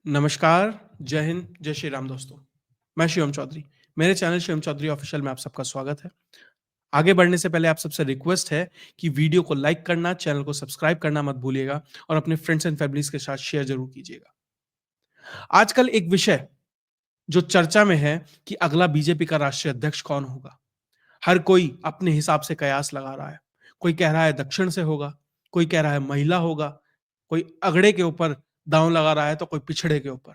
नमस्कार, जय हिंद, जय श्री राम दोस्तों। मैं शिवम चौधरी। मेरे चैनल शिवम चौधरी ऑफ़िशियल में आप सबका स्वागत है। आगे बढ़ने से पहले आप सबसे रिक्वेस्ट है कि वीडियो को लाइक करना, चैनल को सब्सक्राइब करना मत भूलिएगा और अपने फ्रेंड्स एंड फैमिलीज़ के साथ शेयर ज़रूर कीजिएगा। आजकल एक विषय जो चर्चा में है कि अगला बीजेपी का राष्ट्रीय अध्यक्ष कौन होगा? हर कोई अपने हिसाब से कयास लगा रहा है। कोई कह रहा है दक्षिण से होगा, कोई कह रहा है महिला होगा, कोई अगड़े के ऊपर दाँव लगा रहा है तो कोई पिछड़े के ऊपर।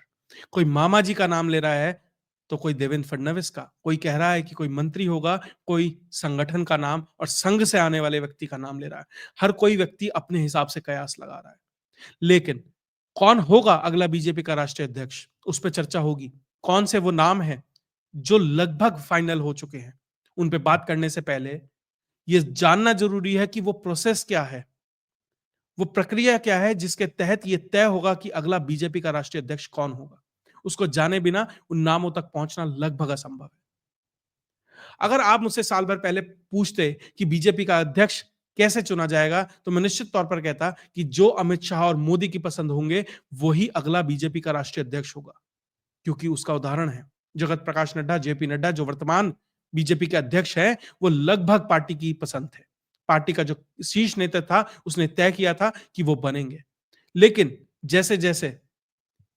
कोई मामा जी का नाम ले रहा है, तो कोई देवेंद्र फडणवीस का। कोई कह रहा है कि कोई मंत्री होगा, कोई संगठन का नाम और संघ से आने वाले व्यक्ति का नाम ले रहा है। हर कोई व्यक्ति अपने हिसाब से कयास लगा रहा है। लेकिन कौन होगा अगला बीजेपी का राष्ट्रीय अध्यक्ष? उस पे चर्चा होगी। कौन से वो नाम हैं, जो लगभग फाइनल हो चुके हैं? उन पे बात करने से पहले ये जानना ज़रूरी है कि वो प्रोसेस क्या है? वो प्रक्रिया क्या है जिसके तहत ये तय होगा कि अगला बीजेपी का राष्ट्रीय अध्यक्ष कौन होगा? उसको जाने बिना उन नामों तक पहुँचना लगभग असंभव है। अगर आप मुझसे साल भर पहले पूछते कि बीजेपी का अध्यक्ष कैसे चुना जाएगा, तो मैं निश्चित तौर पर कहता कि जो अमित शाह और मोदी की पसंद होंगे, वही अगला बीजेपी का राष्ट्रीय अध्यक्ष होगा। क्योंकि उसका उदाहरण है जगत प्रकाश नड्डा, जेपी नड्डा जो वर्तमान बीजेपी के अध्यक्ष हैं, वो लगभग पार्टी की पसंद थे। पार्टी का जो शीर्ष नेता था, उसने तय किया था कि वो बनेंगे। लेकिन जैसे-जैसे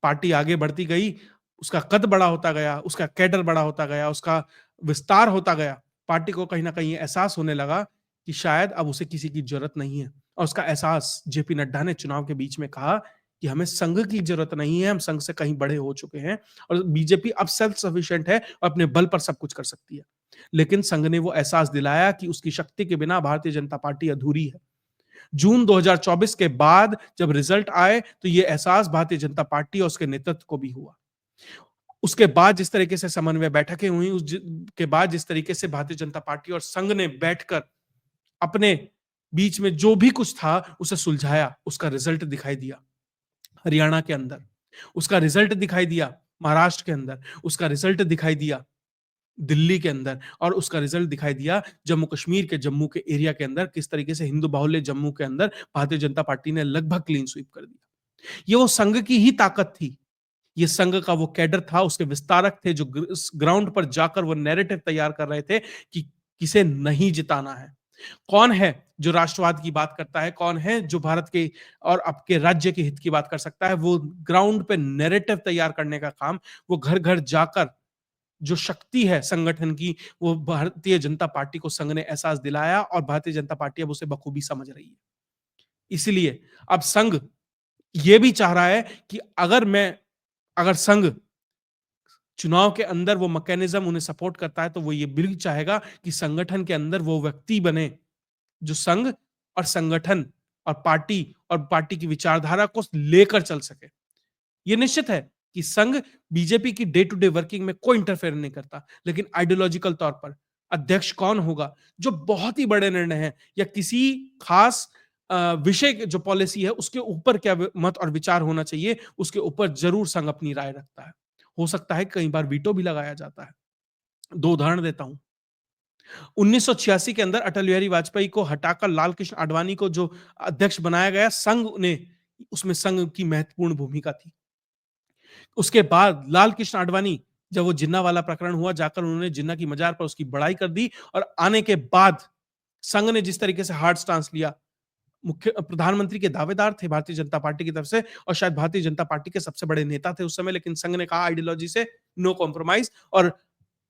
पार्टी आगे बढ़ती गई, उसका कद बड़ा होता गया, उसका कैडर बड़ा होता गया, उसका विस्तार होता गया, पार्टी को कहीं न कहीं एहसास होने लगा कि शायद अब उसे किसी की ज़रूरत नहीं है। और उसका एहसास जेपी नड्डा ने चुनाव के बीच में कहा कि हमें संघ की ज़रूरत नहीं है, हम संघ से कहीं बड़े हो चुके हैं और बीजेपी अब सेल्फ सफिशिएंट है और अपने बल पर सब कुछ कर सकती है। लेकिन संघ ने वो एहसास दिलाया कि उसकी शक्ति के बिना भारतीय जनता पार्टी अधूरी है। जून 2024 के बाद जब रिजल्ट आए तो ये एहसास भारतीय जनता पार्टी और उसके नेतृत्व को भी हुआ। उसके बाद जिस तरीके से समन्वय बैठकें हुई के बाद जिस तरीके से भारतीय जनता पार्टी और संघ ने बैठकर अपने बीच में जो भी कुछ था उसे सुलझाया, उसका रिजल्ट दिखाई दिया हरियाणा के अंदर, उसका रिजल्ट दिखाई दिया महाराष्ट्र के अंदर, उसका रिजल्ट दिखाई दिया दिल्ली के अंदर और उसका रिजल्ट दिखाई दिया जम्मू कश्मीर के जम्मू के एरिया के अंदर किस तरीके से हिंदू बाहुल्य जम्मू के अंदर भारतीय जनता पार्टी ने लगभग क्लीन स्वीप कर दिया। ये वो संघ की ही ताकत थी। ये संघ का वो कैडर था, उसके विस्तारक थे जो ग्राउंड पर जाकर वो नैरेटिव तैयार कर रहे थे कि किसे नहीं जिताना है। कौन है जो राष्ट्रवाद की बात करता है? कौन है जो भारत के और आपके राज्य के हित की बात कर सकता है? वो ग्राउंड पे नैरेटिव तैयार करने का काम, वो घर-घर जाकर जो शक्ति है संगठन की, वो भारतीय जनता पार्टी को संघ ने एहसास दिलाया और भारतीय जनता पार्टी अब उसे बखूबी समझ रही है। इसीलिए अब संघ ये भी चाह रहा है कि अगर संघ चुनाव के अंदर वो मैकेनिज्म उन्हें सपोर्ट करता है, तो वो ये भी चाहेगा कि संगठन के अंदर वो व्यक्ति बने, जो संघ और संगठन और पार्टी की विचारधारा को लेकर चल सके। ये निश्चित है कि संघ बीजेपी की डे टू डे वर्किंग में कोई इंटरफेयर नहीं करता, लेकिन आइडियोलॉजिकल तौर पर अध्यक्ष कौन होगा, जो बहुत ही बड़े निर्णय हैं या किसी खास विषय की जो पॉलिसी है, उसके ऊपर क्या मत और विचार होना चाहिए, उसके ऊपर जरूर संघ अपनी राय रखता है। हो सकता है कई बार वीटो भी लगाया जाता है। 2 उदाहरण देता हूं। 1986 के अंदर अटल बिहारी वाजपेयी को हटाकर लाल कृष्ण आडवाणी को जो अध्यक्ष बनाया गया, उसमें संघ की महत्वपूर्ण भूमिका थी। उसके बाद लाल कृष्ण आडवाणी जब वो जिन्ना वाला प्रकरण हुआ, जाकर उन्होंने जिन्ना की मजार पर उसकी बड़ाई कर दी और आने के बाद संघ ने जिस तरीके से हार्ड स्टांस लिया, मुख्य प्रधानमंत्री के दावेदार थे भारतीय जनता पार्टी की तरफ से और शायद भारतीय जनता पार्टी के सबसे बड़े नेता थे उस समय, लेकिन संघ ने कहा आइडियोलॉजी से नो कॉम्प्रोमाइज और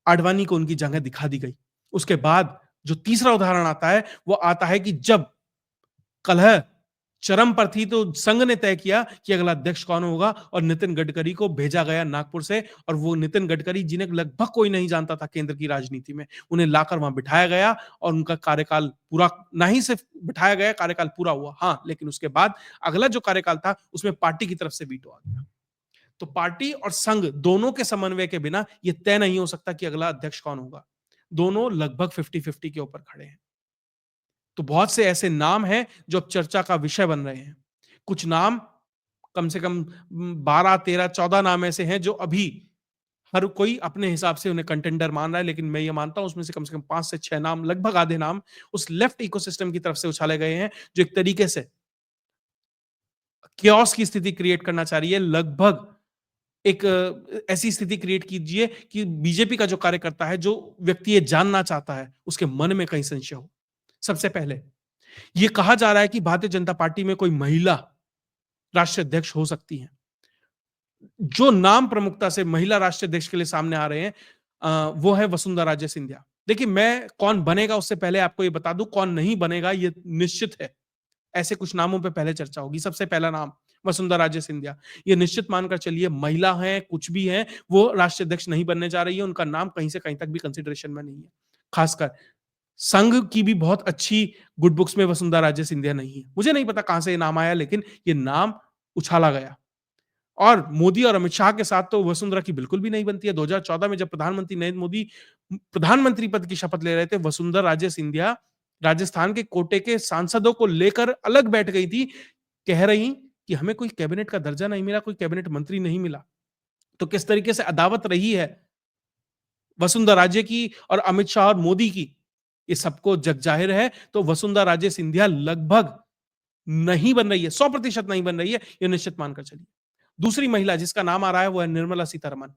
आडवाणी को उनकी जगह दिखा दी गई। उसके बाद जो तीसरा उदाहरण आता है, वो आता है कि जब कलह चरम पर थी, तो संघ ने तय किया कि अगला अध्यक्ष कौन होगा और नितिन गडकरी को भेजा गया नागपुर से और वो नितिन गडकरी जिन्हें लगभग कोई नहीं जानता था केंद्र की राजनीति में, उन्हें लाकर वहां बिठाया गया और उनका कार्यकाल पूरा, ना ही सिर्फ बिठाया गया, कार्यकाल पूरा हुआ। हाँ, लेकिन उसके बाद अगला जो कार्यकाल था उसमें पार्टी की तरफ से वीटो आ गया। तो पार्टी और संघ दोनों के समन्वय के बिना यह तय नहीं हो सकता कि अगला अध्यक्ष कौन होगा। दोनों लगभग 50-50 के ऊपर खड़े हैं। तो बहुत से ऐसे नाम हैं जो अब चर्चा का विषय बन रहे हैं। कुछ नाम कम से कम 12, 13, 14 नाम ऐसे हैं जो अभी हर कोई अपने हिसाब से उन्हें कंटेंडर मान रहा है, लेकिन मैं ये मानता हूं उसमें से कम 5 से 6 नाम, लगभग आधे नाम उस लेफ्ट इकोसिस्टम की तरफ से उछाले गए हैं, जो एक तरीके से कियोस्क की स्थिति क्रिएट करना चाह रही है। लगभग एक ऐसी स्थिति क्रिएट कीजिए कि बीजेपी का जो कार्यकर्ता है, जो व्यक्ति ये जानना चाहता है, उसके मन में कहीं संशय हो। सबसे पहले, ये कहा जा रहा है कि भारतीय जनता पार्टी में कोई महिला राष्ट्रीय अध्यक्ष हो सकती हैं। जो नाम प्रमुखता से महिला राष्ट्रीय अध्यक्ष के लिए सामने आ रहे हैं, वो है वसुंधरा राजे सिंधिया। देखिए, मैं कौन बनेगा उससे पहले आपको ये बता दूं, कौन नहीं बनेगा ये निश्चित है। ऐसे कुछ नामों पे पहले चर्चा होगी। सबसे पहला नाम वसुंधरा राजे सिंधिया। ये निश्चित मानकर चलिए, महिला है, कुछ भी है, वो राष्ट्रीय अध्यक्ष नहीं बनने जा रही है। उनका नाम कहीं से कहीं तक भी कंसिडरेशन में नहीं है। खासकर संघ की भी बहुत अच्छी गुड बुक्स में वसुंधरा राजे सिंधिया नहीं है। मुझे नहीं पता कहां से ये नाम आया, लेकिन ये नाम उछाला गया। और मोदी और अमित शाह के साथ तो वसुंधरा की बिल्कुल भी नहीं बनती है। 2014 में जब प्रधानमंत्री नरेंद्र मोदी प्रधानमंत्री पद की शपथ ले रहे थे, वसुंधरा राजे सिंधिया राजस्थान के कोटे के सांसदों को लेकर अलग बैठ गई थी, कह रही कि हमें कोई कैबिनेट का दर्जा नहीं मिला, कोई कैबिनेट मंत्री नहीं मिला। तो किस तरीके से अदावत रही है वसुंधरा राजे की और अमित शाह और मोदी की, ये सबको जग जाहिर है। तो वसुंधरा राजे सिंधिया लगभग नहीं बन रही है, 100% नहीं बन रही है, ये निश्चित मानकर चलिए। दूसरी महिला जिसका नाम आ रहा है वो है निर्मला सीतारमण।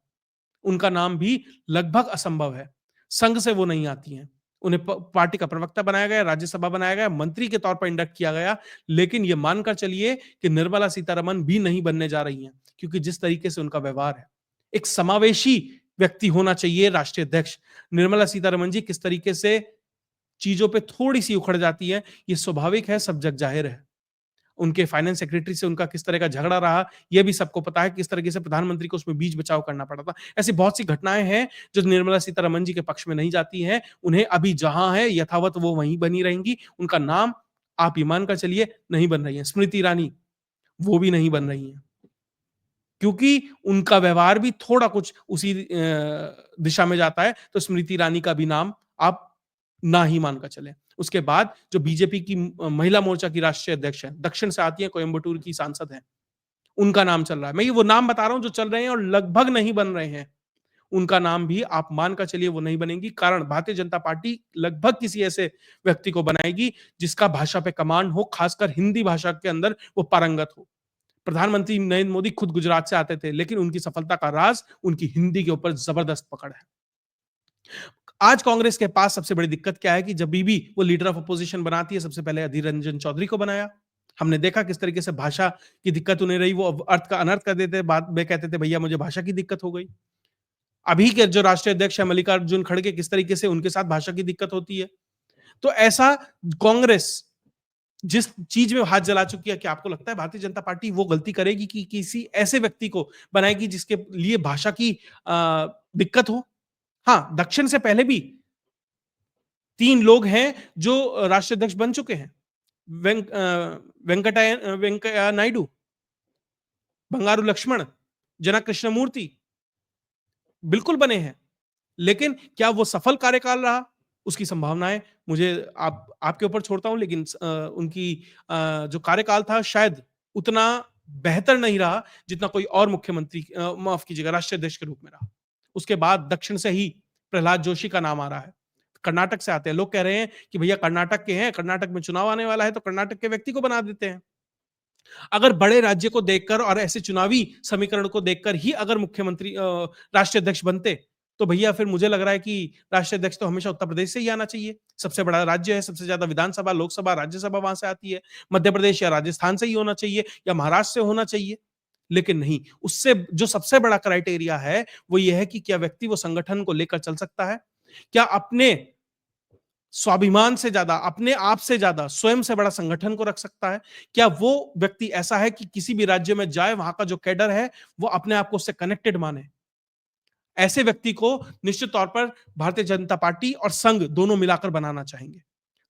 उनका नाम भी लगभग असंभव है। संघ से वो नहीं आती हैं। उन्हें पार्टी का प्रवक्ता बनाया गया, राज्यसभा बनाया गया, मंत्री के तौर पर इंडक्ट किया गया, लेकिन ये मानकर चलिए कि निर्मला सीतारमण भी नहीं बनने जा रही हैं, क्योंकि जिस तरीके से उनका व्यवहार है, एक समावेशी व्यक्ति होना चाहिए राष्ट्रीय अध्यक्ष। निर्मला सीतारमण जी किस तरीके से चीजों पे थोड़ी-सी उखड़ जाती है, ये स्वाभाविक है, सब जग जाहिर है। उनके फाइनेंस सेक्रेटरी से उनका किस तरह का झगड़ा रहा, ये भी सबको पता है, किस तरीके से प्रधानमंत्री को उसमें बीच बचाव करना पड़ा था। ऐसी बहुत सी घटनाएँ हैं, जो निर्मला सीतारमण जी के पक्ष में नहीं जाती हैं। उन्हें अभी जहाँ है, यथावत वो वहीं बनी रहेंगी। उनका नाम आप ये मानकर चलिए नहीं बन रही है। स्मृति ईरानी, वो भी नहीं बन रही हैं। क्योंकि उनका व्यवहार भी थोड़ा कुछ उसी दिशा में जाता है, तो स्मृति ईरानी का भी नाम आप ना ही मानकर चलें। उसके बाद जो बीजेपी की महिला मोर्चा की राष्ट्रीय अध्यक्ष हैं, दक्षिण से आती हैं, कोयंबटूर की सांसद हैं, उनका नाम चल रहा है। मैं ये वो नाम बता रहा हूँ जो चल रहे हैं और लगभग नहीं बन रहे हैं। उनका नाम भी आप मानकर चलिए वो नहीं बनेंगी, कारण भारतीय जनता पार्टी लगभग किसी ऐसे व्यक्ति को बनाएगी जिसका भाषा पे कमांड हो, खासकर हिंदी भाषा के अंदर वो पारंगत हो। प्रधानमंत्री नरेंद्र मोदी खुद गुजरात से आते थे, लेकिन उनकी सफलता का राज उनकी हिंदी के ऊपर जबरदस्त पकड़ है। आज कांग्रेस के पास सबसे बड़ी दिक्कत क्या है कि जब भी वो लीडर ऑफ अपोजिशन बनाती है, सबसे पहले अधीर रंजन चौधरी को बनाया। हमने देखा किस तरीके से भाषा की दिक्कत उन्हें रही, वो अर्थ का अनर्थ कर देते, बाद में कहते थे भैया मुझे भाषा की दिक्कत हो गई। अभी के जो राष्ट्रीय अध्यक्ष है मल्लिकार्जुन खड़गे, किस तरीके से उनके साथ भाषा की दिक्कत होती है। तो ऐसा कांग्रेस जिस चीज में हाथ जला चुकी है, क्या आपको लगता है भारतीय जनता पार्टी वो गलती करेगी कि किसी ऐसे व्यक्ति को बनाएगी जिसके लिए भाषा की दिक्कत हो? हाँ, दक्षिण से पहले भी 3 लोग हैं जो राष्ट्रीय अध्यक्ष बन चुके हैं। वेंकैया नायडू, बंगारू लक्ष्मण, जनक कृष्णमूर्ति बिल्कुल बने हैं। लेकिन क्या वो सफल कार्यकाल रहा? उसकी संभावनाएँ मुझे आपके ऊपर छोड़ता हूँ, लेकिन उनकी जो कार्यकाल था शायद उतना बेहतर नहीं रहा जितना कोई और मुख्यमंत्री माफ कीजिएगा राष्ट्रीय अध्यक्ष के रूप में रहा। उसके बाद दक्षिण से ही प्रहलाद जोशी का नाम आ रहा है। कर्नाटक से आते हैं। लोग कह रहे हैं कि भैया कर्नाटक के हैं, कर्नाटक में चुनाव आने वाला है तो कर्नाटक के व्यक्ति को बना देते हैं। अगर बड़े राज्य को देखकर और ऐसे चुनावी समीकरण को देखकर ही अगर मुख्यमंत्री राष्ट्रीय अध्यक्ष बनते, तो भैया फिर मुझे लग रहा है कि राष्ट्रीय अध्यक्ष तो हमेशा उत्तर प्रदेश से ही आना चाहिए। सबसे बड़ा राज्य है, सबसे ज्यादा विधानसभा, लोकसभा, राज्यसभा वहां से आती है। मध्य प्रदेश या राजस्थान से ही होना चाहिए या महाराष्ट्र से होना चाहिए। लेकिन नहीं, उससे जो सबसे बड़ा क्राइटेरिया है वो ये है कि क्या व्यक्ति वो संगठन को लेकर चल सकता है? क्या अपने स्वाभिमान से ज्यादा, अपने आप से ज्यादा स्वयं से बड़ा संगठन को रख सकता है? क्या वो व्यक्ति ऐसा है कि किसी भी राज्य में जाए, वहां का जो कैडर है वो अपने आप को उससे कनेक्टेड माने? ऐसे व्यक्ति को निश्चित तौर पर भारतीय जनता पार्टी और संघ दोनों मिलाकर बनाना चाहेंगे।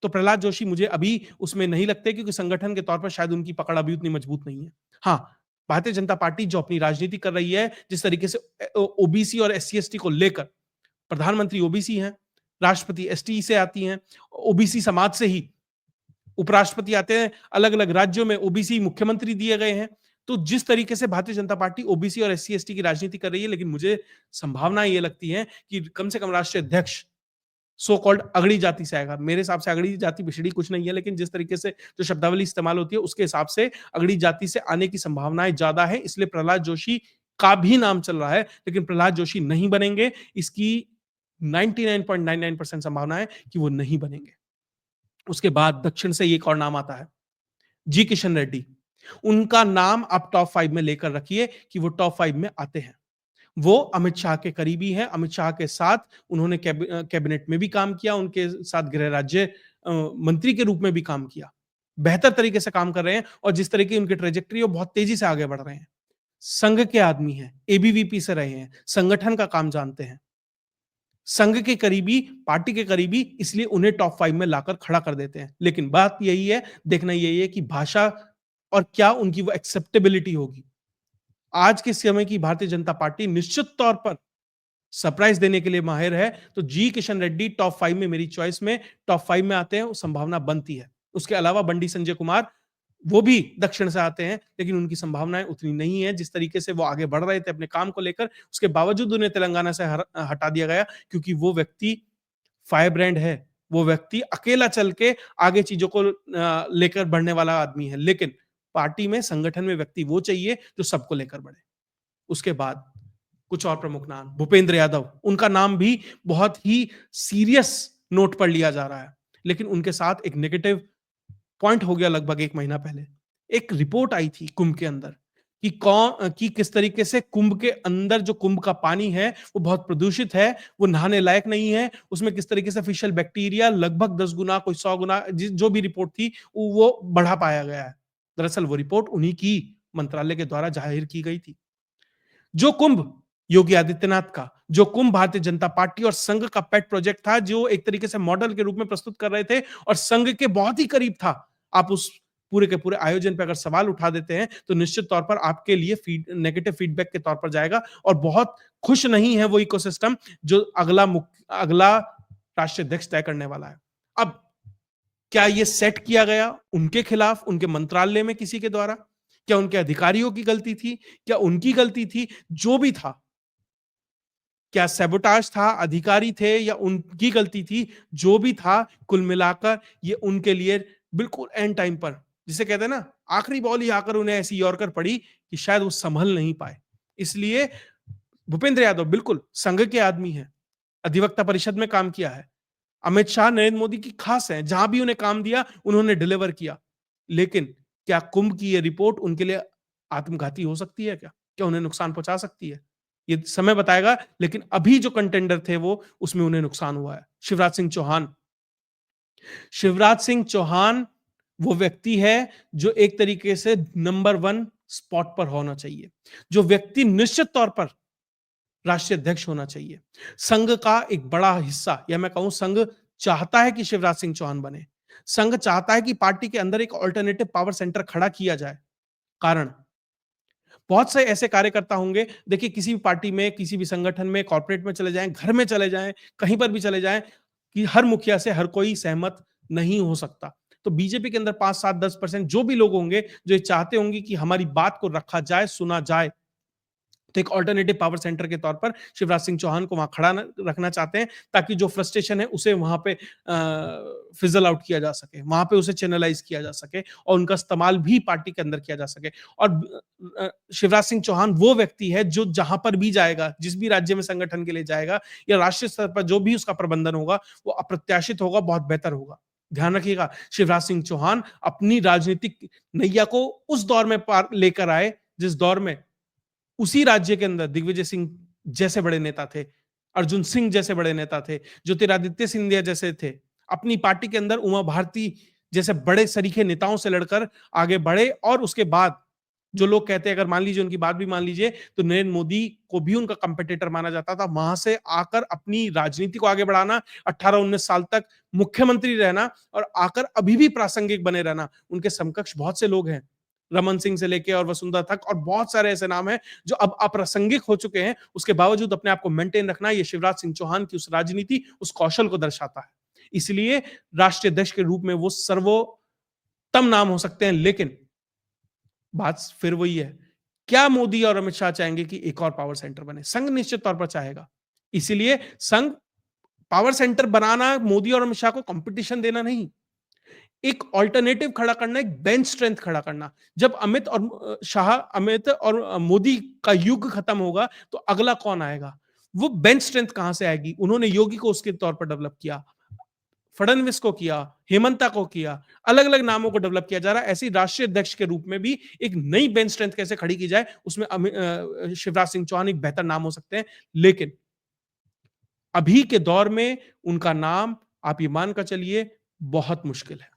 तो प्रहलाद जोशी मुझे अभी उसमें नहीं लगते, क्योंकि संगठन के तौर पर शायद उनकी पकड़ अभी उतनी मजबूत नहीं है। हाँ, भारतीय जनता पार्टी जो अपनी राजनीति कर रही है, जिस तरीके से ओबीसी और एससी-एसटी को लेकर, प्रधानमंत्री ओबीसी हैं, राष्ट्रपति एसटी से आती हैं, ओबीसी समाज से ही उपराष्ट्रपति आते हैं, अलग-अलग राज्यों में ओबीसी मुख्यमंत्री दिए गए हैं। तो जिस तरीके से भारतीय जनता पार्टी ओबीसी और एससी-एसटी की राजनीति कर रही है, लेकिन मुझे संभावना ये लगती है कि कम से कम राष्ट्रीय अध्यक्ष सो कॉल्ड अगड़ी जाति से आएगा। मेरे हिसाब से अगड़ी जाति पिछड़ी कुछ नहीं है, लेकिन जिस तरीके से जो शब्दावली इस्तेमाल होती है उसके हिसाब से अगड़ी जाति से आने की संभावनाएं ज्यादा है। इसलिए प्रहलाद जोशी का भी नाम चल रहा है, लेकिन प्रहलाद जोशी नहीं बनेंगे। इसकी 99.99% संभावना है कि वो नहीं बनेंगे। उसके बाद दक्षिण से एक और नाम आता है, जी किशन रेड्डी। उनका आप टॉप 5 में लेकर रखिए कि वो टॉप 5 में आते हैं। वो अमित शाह के करीबी हैं। अमित शाह के साथ उन्होंने कैबिनेट में भी काम किया, उनके साथ गृह राज्य मंत्री के रूप में भी काम किया। बेहतर तरीके से काम कर रहे हैं और जिस तरह की उनकी ट्रेजेक्टरी है, वो बहुत तेजी से आगे बढ़ रहे हैं। संघ के आदमी हैं, एबीवीपी से रहे हैं, संगठन का काम जानते हैं। संघ के करीबी, पार्टी के करीबी, इसलिए उन्हें टॉप 5 में लाकर खड़ा कर देते हैं। लेकिन बात यही है, देखना यही है कि भाषा और क्या उनकी वो एक्सेप्टेबिलिटी होगी। आज के समय की भारतीय जनता पार्टी निश्चित तौर पर सरप्राइज देने के लिए माहिर है। तो जी किशन रेड्डी टॉप 5 में, मेरी चॉइस में टॉप 5 में आते हैं, वो संभावना बनती है। उसके अलावा बंडी संजय कुमार, वो भी दक्षिण से आते हैं, लेकिन उनकी संभावनाएं उतनी नहीं है। जिस तरीके से वो आगे बढ़ रहे थे अपने काम को लेकर, उसके बावजूद उन्हें तेलंगाना से हटा दिया गया, क्योंकि वो व्यक्ति फायर ब्रांड है। वो व्यक्ति अकेला चल के आगे चीजों को लेकर बढ़ने वाला आदमी है। लेकिन पार्टी में, संगठन में व्यक्ति वो चाहिए जो सबको लेकर बढ़े। उसके बाद कुछ और प्रमुख नाम, भूपेंद्र यादव, उनका नाम भी बहुत ही सीरियस नोट पर लिया जा रहा है। लेकिन उनके साथ एक नेगेटिव पॉइंट हो गया लगभग 1 महीना पहले। एक रिपोर्ट आई थी कुंभ के अंदर कि किस तरीके से कुंभ के अंदर जो कुंभ का पानी है वो बहुत प्रदूषित है, वो नहाने लायक नहीं है। उसमें किस तरीके से फिशल बैक्टीरिया लगभग 10 गुना, कोई 100 गुना, जो भी रिपोर्ट थी वो बढ़ा पाया गया है। दरअसल वो रिपोर्ट उन्हीं की मंत्रालय के द्वारा जाहिर की गई थी। जो कुंभ योगी आदित्यनाथ का, जो कुंभ भारतीय जनता पार्टी और संघ का पेट प्रोजेक्ट था, जो एक तरीके से मॉडल के रूप में प्रस्तुत कर रहे थे और संघ के बहुत ही करीब था, आप उस पूरे के पूरे आयोजन पे अगर सवाल उठा देते हैं तो निश्चित तौर पर आपके लिए नेगेटिव फीडबैक के तौर पर जाएगा और बहुत खुश नहीं है वो इकोसिस्टम जो अगला राष्ट्रीय अध्यक्ष तय करने वाला है। अब क्या ये सेट किया गया उनके खिलाफ, उनके मंत्रालय में किसी के द्वारा? क्या उनके अधिकारियों की गलती थी? क्या उनकी गलती थी? जो भी था, क्या सैबोटाज था, अधिकारी थे या उनकी गलती थी? जो भी था, कुल मिलाकर ये उनके लिए बिल्कुल एंड टाइम पर, जिसे कहते हैं ना, आखिरी बॉल ही आकर उन्हें ऐसी यॉर्कर पड़ी कि शायद वो संभल नहीं पाए। इसलिए भूपेंद्र यादव बिल्कुल संघ के आदमी हैं, अधिवक्ता परिषद में काम किया है, अमित शाह, नरेंद्र मोदी की खास हैं, जहां भी उन्हें काम दिया उन्होंने डिलीवर किया। लेकिन क्या कुंभ की ये रिपोर्ट उनके लिए आत्मघाती हो सकती है क्या? क्या उन्हें नुकसान पहुंचा सकती है? ये समय बताएगा, लेकिन अभी जो कंटेंडर थे वो, उसमें उन्हें नुकसान हुआ है। शिवराज सिंह चौहान वो व्यक्ति है जो एक तरीके से नंबर 1 स्पॉट पर होना चाहिए, जो व्यक्ति निश्चित तौर पर राष्ट्रीय अध्यक्ष होना चाहिए। संघ का एक बड़ा हिस्सा, या मैं कहूं संघ चाहता है कि शिवराज सिंह चौहान बने। संघ चाहता है कि पार्टी के अंदर एक ऑल्टरनेटिव पावर सेंटर खड़ा किया जाए। कारण, बहुत से ऐसे कार्यकर्ता होंगे, देखिए किसी भी पार्टी में, किसी भी संगठन में, कॉर्पोरेट में चले जाएं, घर में चले जाएं, कहीं पर भी चले जाएं, कि हर मुखिया से हर कोई सहमत नहीं हो सकता। तो बीजेपी के अंदर 5, 7, 10% जो भी लोग होंगे जो ये चाहते होंगे कि हमारी बात को रखा जाए, सुना जाए, तो एक ऑल्टरनेटिव पावर सेंटर के तौर पर शिवराज सिंह चौहान को वहां खड़ा रखना चाहते हैं, ताकि जो फ्रस्ट्रेशन है उसे वहां पे फिजल आउट किया जा सके, वहां पे उसे चैनलाइज किया जा सके और उनका इस्तेमाल भी पार्टी के अंदर किया जा सके। और शिवराज सिंह चौहान वो व्यक्ति है जो जहां पर भी जाएगा, जिस भी राज्य में संगठन के लिए जाएगा या राष्ट्रीय स्तर पर जो भी उसका प्रबंधन होगा, वो अप्रत्याशित होगा, बहुत बेहतर होगा। ध्यान रखिएगा, शिवराज सिंह चौहान अपनी राजनीतिक नैया को उस दौर में पार लेकर आए जिस दौर में उसी राज्य के अंदर दिग्विजय सिंह जैसे बड़े नेता थे, अर्जुन सिंह जैसे बड़े नेता थे, ज्योतिरादित्य सिंधिया जैसे थे। अपनी पार्टी के अंदर उमा भारती जैसे बड़े सरीखे नेताओं से लड़कर आगे बढ़े और उसके बाद जो लोग कहते हैं, अगर मान लीजिए उनकी बात भी मान लीजिए, तो नरेंद्र मोदी को भी उनका कंपेटिटर माना जाता था। वहां से आकर अपनी राजनीति को आगे बढ़ाना, 18-19 साल तक मुख्यमंत्री रहना और आकर अभी भी प्रासंगिक बने रहना। उनके समकक्ष बहुत से लोग हैं, रमन सिंह से लेके और वसुंधरा तक, और बहुत सारे ऐसे नाम हैं जो अब अप्रासंगिक हो चुके हैं। उसके बावजूद अपने आप को मेंटेन रखना, ये शिवराज सिंह चौहान की उस राजनीति, उस कौशल को दर्शाता है। इसलिए राष्ट्रीय अध्यक्ष के रूप में वो सर्वोत्तम नाम हो सकते हैं। लेकिन बात फिर वही है, क्या मोदी और अमित शाह चाहेंगे कि एक और पावर सेंटर बने? संघ निश्चित तौर पर चाहेगा। इसीलिए संघ पावर सेंटर बनाना, मोदी और अमित शाह को कंपटीशन देना नहीं, एक ऑल्टरनेटिव खड़ा करना, एक बेंच स्ट्रेंथ खड़ा करना। जब अमित और मोदी का युग खत्म होगा तो अगला कौन आएगा? वो बेंच स्ट्रेंथ कहां से आएगी? उन्होंने योगी को उसके तौर पर डेवलप किया, फडणवीस को किया, हेमंता को किया, अलग अलग नामों को डेवलप किया जा रहा है। ऐसी राष्ट्रीय अध्यक्ष के रूप में भी एक नई बेंच स्ट्रेंथ कैसे खड़ी की जाए, उसमें शिवराज सिंह चौहान एक बेहतर नाम हो सकते हैं। लेकिन अभी के दौर में उनका नाम आप ये मानकर चलिए बहुत मुश्किल है।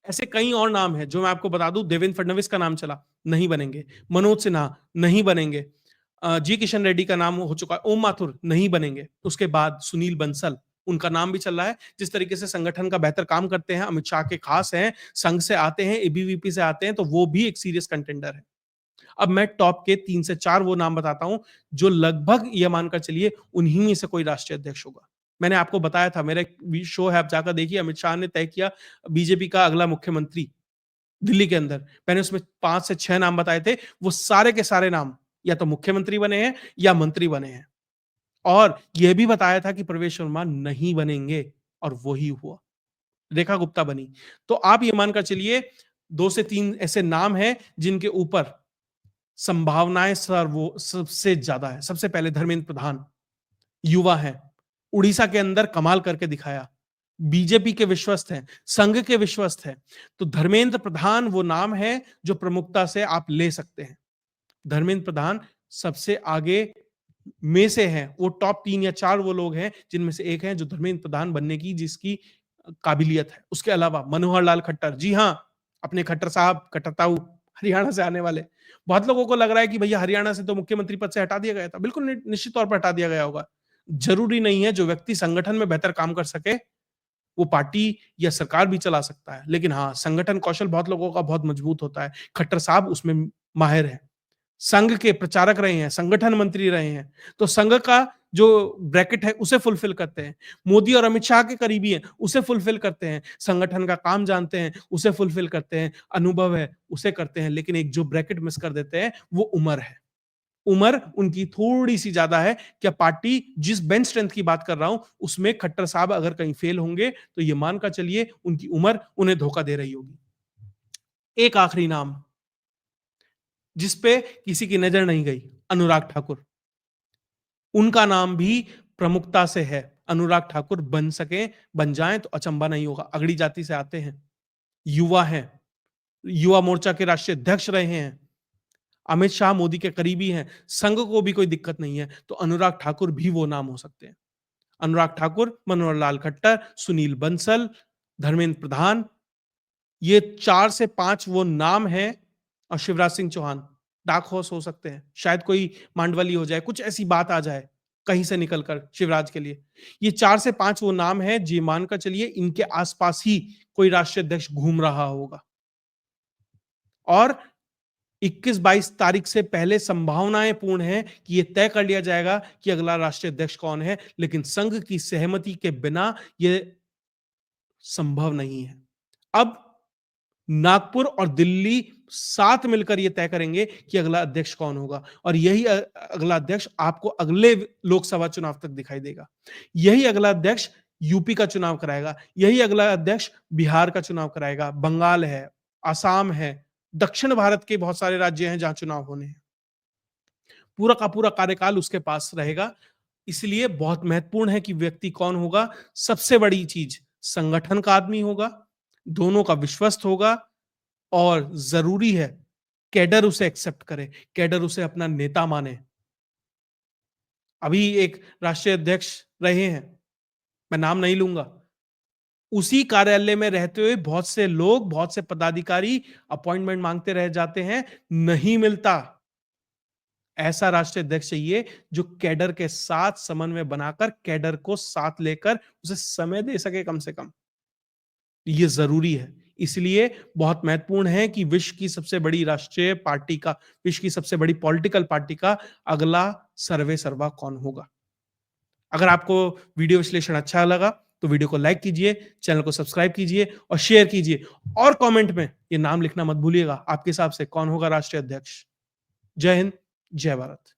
ऐसे कई और नाम हैं जो मैं आपको बता दूं। देवेंद्र फडणवीस का नाम चला, नहीं बनेंगे। मनोज सिन्हा नहीं बनेंगे। जी किशन रेड्डी का नाम हो चुका है। ओम माथुर नहीं बनेंगे। उसके बाद सुनील बंसल, उनका नाम भी चल रहा है। जिस तरीके से संगठन का बेहतर काम करते हैं, अमित शाह के खास हैं, संघ से आते हैं, एबीवीपी से आते हैं, तो वो भी एक सीरियस कंटेंडर है। अब मैं टॉप के 3 से 4 वो नाम बताता हूं जो लगभग ये मानकर चलिए उन्हीं में से कोई राष्ट्रीय अध्यक्ष होगा। मैंने आपको बताया था, मेरा एक शो है, आप जाकर देखिए। अमित शाह ने तय किया बीजेपी का अगला मुख्यमंत्री दिल्ली के अंदर। मैंने उसमें 5 से 6 नाम बताए थे। वो सारे के सारे नाम या तो मुख्यमंत्री बने हैं या मंत्री बने हैं। और यह भी बताया था कि प्रवेश शर्मा नहीं बनेंगे, और वही हुआ। रेखा गुप्ता बनी। तो आप ये मानकर चलिए 2 से 3 ऐसे नाम हैं जिनके ऊपर संभावनाएं सर्वो सबसे ज्यादा है। सबसे पहले धर्मेंद्र प्रधान, युवा हैं, उड़ीसा के अंदर कमाल करके दिखाया, बीजेपी के विश्वस्त हैं, संघ के विश्वस्त हैं। तो धर्मेंद्र प्रधान वो नाम है जो प्रमुखता से आप ले सकते हैं। धर्मेंद्र प्रधान सबसे आगे में से हैं। वो टॉप 3 या 4 वो लोग हैं जिनमें से एक हैं जो धर्मेंद्र प्रधान बनने की जिसकी काबिलियत है। उसके अलावा मनोहर लाल खट्टर, जी हाँ, अपने खट्टर साहब, खट्टर ताऊ, हरियाणा से आने वाले। बहुत लोगों को लग रहा है कि भैया हरियाणा से तो मुख्यमंत्री पद से हटा दिया गया था। बिल्कुल निश्चित तौर पर हटा दिया गया होगा। जरूरी नहीं है जो व्यक्ति संगठन में बेहतर काम कर सके वो पार्टी या सरकार भी चला सकता है। लेकिन हाँ, संगठन कौशल बहुत लोगों का बहुत मजबूत होता है। खट्टर साहब उसमें माहिर हैं। संघ के प्रचारक रहे हैं, संगठन मंत्री रहे हैं, तो संघ का जो ब्रैकेट है उसे फुलफिल करते हैं। मोदी और अमित शाह के करीबी हैं, उसे फुलफिल करते हैं। संगठन का काम जानते हैं, उसे फुलफिल करते हैं। अनुभव है, उसे करते हैं। लेकिन एक जो ब्रैकेट मिस कर देते हैं वो उम्र है। उम्र उनकी थोड़ी-सी ज्यादा है। क्या पार्टी जिस बेंच स्ट्रेंथ की बात कर रहा हूं, उसमें खट्टर साहब अगर कहीं फेल होंगे तो ये मानकर चलिए उनकी उम्र उन्हें धोखा दे रही होगी। एक आखिरी नाम जिस पे किसी की नजर नहीं गई, अनुराग ठाकुर। उनका नाम भी प्रमुखता से है। अनुराग ठाकुर बन सके, बन जाएं तो अचंभा नहीं होगा। अगड़ी जाति से आते हैं, युवा हैं, युवा मोर्चा के राष्ट्रीय अध्यक्ष रहे हैं, अमित शाह मोदी के करीबी हैं, संघ को भी कोई दिक्कत नहीं है, तो अनुराग ठाकुर भी वो नाम हो सकते हैं। अनुराग ठाकुर, मनोहर लाल खट्टर, सुनील बंसल, धर्मेंद्र प्रधान, ये 4 से 5 वो नाम हैं। और शिवराज सिंह चौहान डार्क हॉर्स हो सकते हैं। शायद कोई मांडवली हो जाए, कुछ ऐसी बात आ जाए कहीं से निकलकर शिवराज के लिए। ये 4 से 5 वो नाम हैं जी, मानकर चलिए इनके आसपास ही कोई राष्ट्रीय अध्यक्ष घूम रहा होगा। और 21-22 तारीख से पहले संभावनाएं पूर्ण है कि यह तय कर लिया जाएगा कि अगला राष्ट्रीय अध्यक्ष कौन है। लेकिन संघ की सहमति के बिना यह संभव नहीं है। अब नागपुर और दिल्ली साथ मिलकर यह तय करेंगे कि अगला अध्यक्ष कौन होगा। और यही अगला अध्यक्ष आपको अगले लोकसभा चुनाव तक दिखाई देगा। यही अगला अध्यक्ष यूपी का चुनाव कराएगा। यही अगला अध्यक्ष बिहार का चुनाव कराएगा। बंगाल है, असम है, दक्षिण भारत के बहुत सारे राज्य हैं जहां चुनाव होने हैं। पूरा का पूरा कार्यकाल उसके पास रहेगा। इसलिए बहुत महत्वपूर्ण है कि व्यक्ति कौन होगा। सबसे बड़ी चीज संगठन का आदमी होगा, दोनों का विश्वस्त होगा, और जरूरी है कैडर उसे एक्सेप्ट करे, कैडर उसे अपना नेता माने। अभी एक राष्ट्रीय अध्यक्ष रहे हैं, मैं नाम नहीं लूंगा, उसी कार्यालय में रहते हुए बहुत से लोग, बहुत से पदाधिकारी अपॉइंटमेंट मांगते रह जाते हैं, नहीं मिलता। ऐसा राष्ट्रीय अध्यक्ष चाहिए जो कैडर के साथ समन्वय बनाकर कैडर को साथ लेकर उसे समय दे सके कम से कम। ये जरूरी है। इसलिए बहुत महत्वपूर्ण है कि विश्व की सबसे बड़ी राष्ट्रीय पार्टी का, विश्व की सबसे बड़ी पॉलिटिकल पार्टी का अगला सर्वे सर्वा कौन होगा। अगर आपको वीडियो विश्लेषण अच्छा लगा तो वीडियो को लाइक कीजिए, चैनल को सब्सक्राइब कीजिए और शेयर कीजिए। और कमेंट में ये नाम लिखना मत भूलिएगा, आपके हिसाब से कौन होगा राष्ट्रीय अध्यक्ष। जय हिंद, जय भारत।